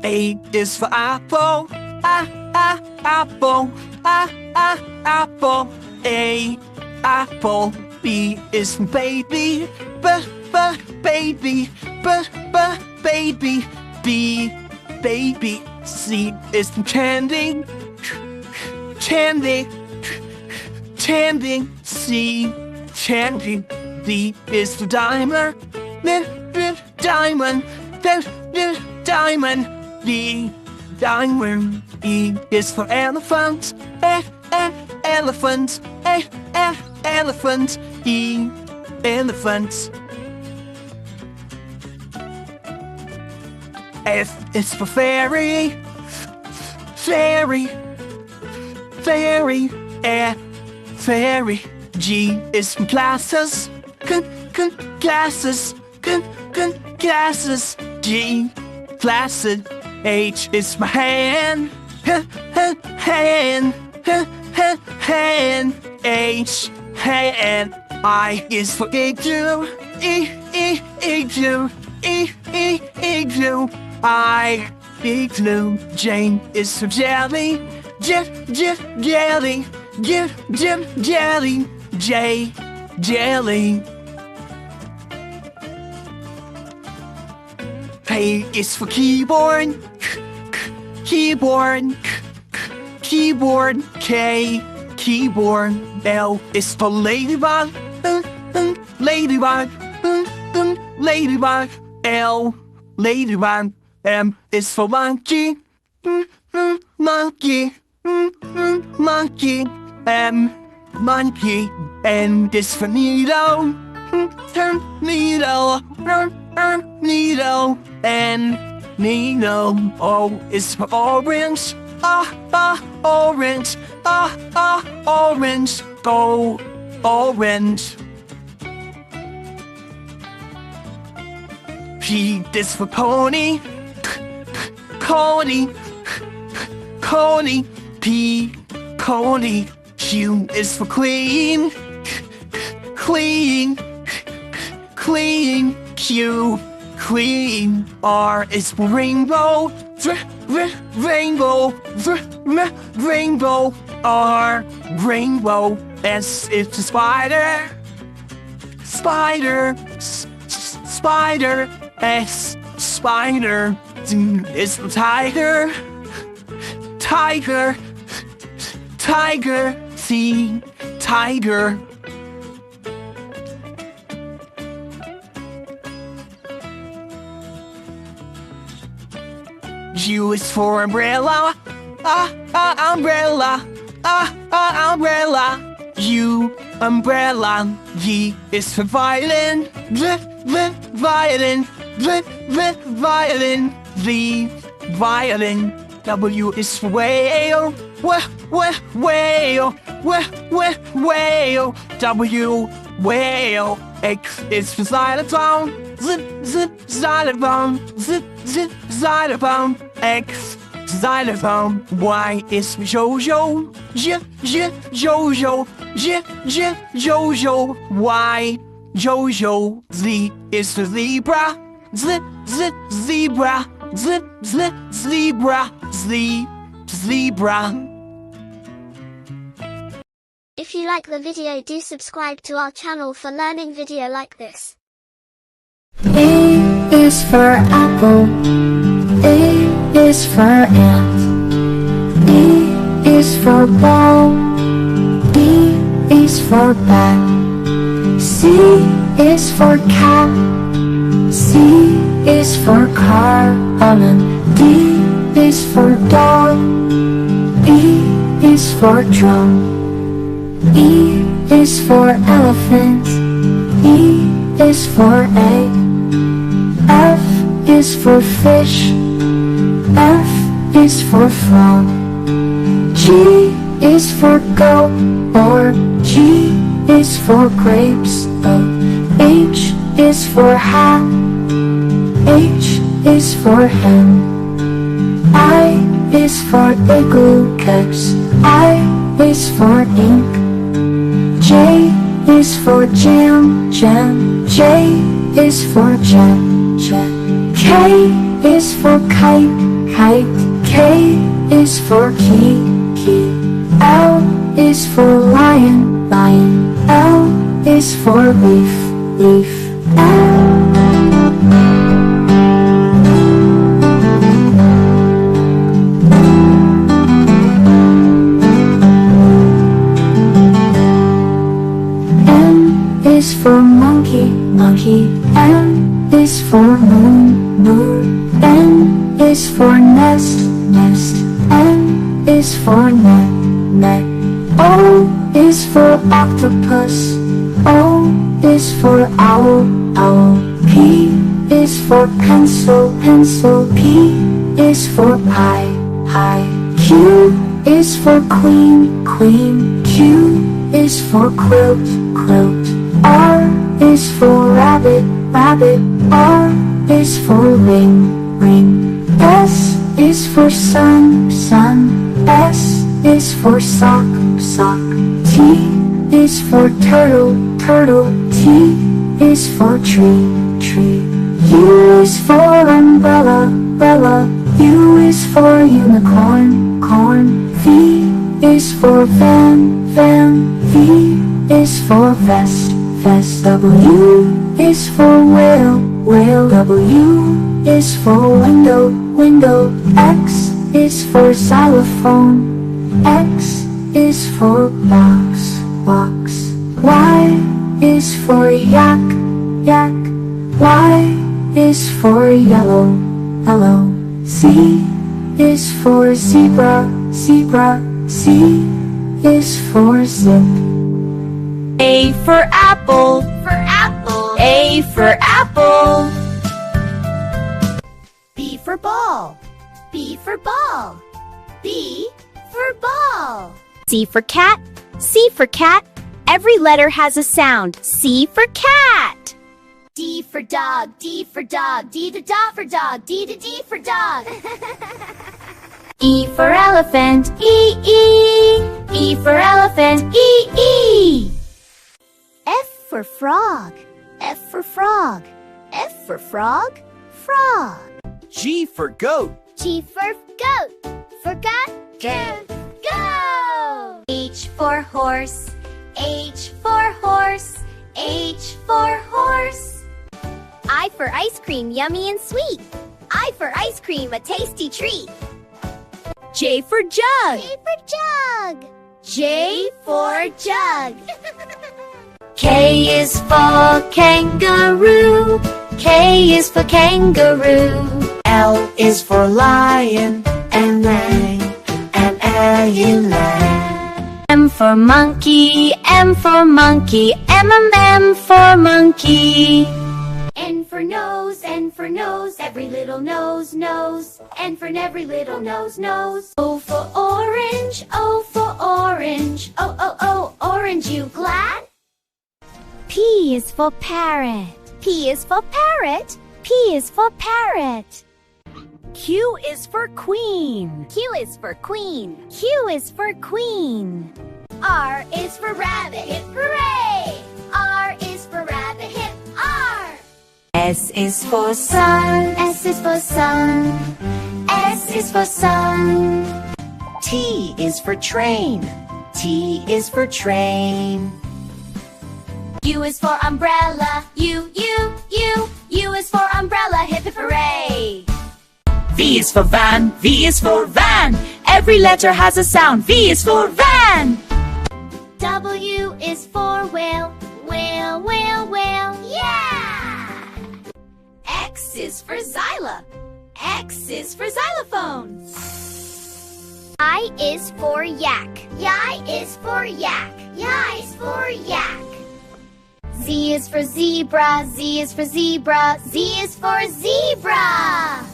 A is for apple, apple, apple. A, apple. B is for baby, baby, baby. B, baby. C is for candy, candy, candy. C, candy. D is for diamond, diamond, diamond. D, diamond. E is for elephant, elephant, elephant. E, elephant. F is for fairy, fairy, fairy. F, fairy. G is for glasses, glasses, glasses. G, glasses. H is for hand, hand, hand. H, hand. I is for igloo, igloo, igloo. I, igloo. J is for jelly, jelly, jelly. J, jelly. K is for keyboard, keyboard, keyboard. K, keyboard. L is for ladybug, ladybug, ladybug. L, ladybug. M is for monkey, monkey, monkey. M, monkey. N is for needle, needle, needle. N, needle. O is for orange, orange, orange. O, orange. P is for pony, pony, pony. P, pony. Q is for queen, queen, queen. Q, queen. R is for rainbow, rainbow, rainbow. R, rainbow. S is for spider, spider, spider. S, spider. T is for tiger, tiger, tiger. T, tiger. U is for umbrella, umbrella, umbrella. U, umbrella. V is for violin, violin, violin. V, violin. W is for whale, whale, whale. W, whale. X is for xylophone, xylophone, xylophone. X, xylophone. Y is for Jojo, Jojo, Jojo. Y, Jojo. Z is for zebra, zebra, zebra. Z, zebra. If you like the video, do subscribe to our channel for learning video like this. A is for apple, A is for ant, B is for ball, B is for bat, C is for cat, C is for car, and D is for dog, E is for drum, E is for elephant, E is for egg, F is for fish, F is for frog, G is for goat, or G is for grapes, H is for hat, H is for hen, I is for igloo caps, I is for ink, J is for jam, jam, J is for jam, jam. K is for kite, kite. K is for key, key. L is for lion, lion. L is for leaf, leaf. M is for monkey, monkey. N is for moon, moon. N is for nest, nest. N is for net, net. O is for octopus. O is for owl, owl. P is for pencil, pencil. P is for pie, pie. Q is for queen, queen. Q is for quilt, quilt. R is for rabbit, rabbit. R is for ring, ring. S is for sun, sun. S is for sock, sock. T is for turtle, turtle. T is for tree, tree. U is for umbrella, umbrella. U is for unicorn, corn. V is for van, van. V is for vest, vest. W is for whale, whale. W is for window, window. X is for xylophone. X is for box, box. Y is for yak, yak. Y is for yellow, yellow. Z is for zebra, zebra. Z is for zip. A for apple, for apple. A for apple. B for ball, B for ball. B for ball. C for cat, C for cat. Every letter has a sound. C for cat. D for dog, D for dog. D to dog for dog. D to D for dog. E for elephant, E, E. E for elephant, E, E. F for frog, F for frog. F for frog, frog. G for goat. G for goat, for goat, go, go. H for horse, H for horse. H for horse. I for ice cream, yummy and sweet. I for ice cream, a tasty treat. J for jug, J for jug, J for jug. K is for kangaroo, K is for kangaroo. L is for lion and lang and eland. M for monkey, M for monkey. M for monkey. N for nose, N for nose, every little nose, nose. N for every little nose, nose. O for orange, O for orange. O, O, O, orange, you glad? P is for parrot, P is for parrot, P is for parrot. Q is for queen, Q is for queen. Q is for queen. R is for rabbit, hip hooray! R is for rabbit, hip R. S is for sun, S is for sun, S is for sun. T is for train. T is for train. U is for umbrella, U, U, U. U is for umbrella, hip hip hooray! V is for van. V is for van. Every letter has a sound. V is for van. W is for whale, whale, whale, whale, yeah! X is for xyla, X is for xylophone. I is for yak, Y is for yak, Y is for yak. Z is for zebra, Z is for zebra, Z is for zebra.